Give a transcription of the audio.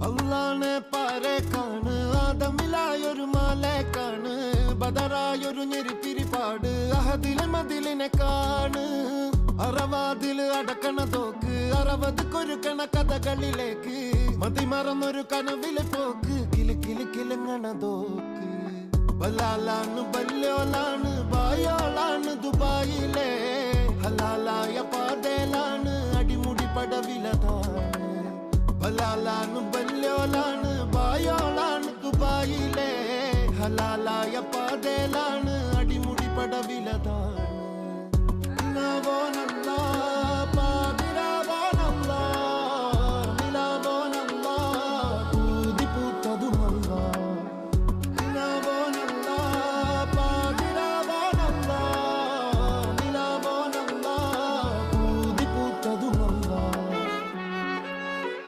അള്ളാനെ പാരേക്കാണ് ആദമിലായൊരു മാലേക്കാണ് ബദറായൊരു ഞെരിപ്പിരിപ്പാട് അഹദിലെ മതിലിനെ കാണ് അറവാതില് അടക്കണ തോക്ക് 60 കൊരുക്കണ കഥകളിലേക്ക് മതിമറന്നൊരു കനവിലെ പോക്ക് കിലി കിലി കിലങ്ങണ തോക്ക് ബലാലാണ് ബല്യോലാണ് ബായോളാണ് ദുബായിലെ ഹലാലായ പാതയിലാണ് അടിമുടി പടവിലതാണ് ബലാലാണ് ബല്യോലാണ് ബായോളാണ് ദുബായിലെ ഹലാലായ പാതയിലാണ് അടിമുടി പടവിലതാണ്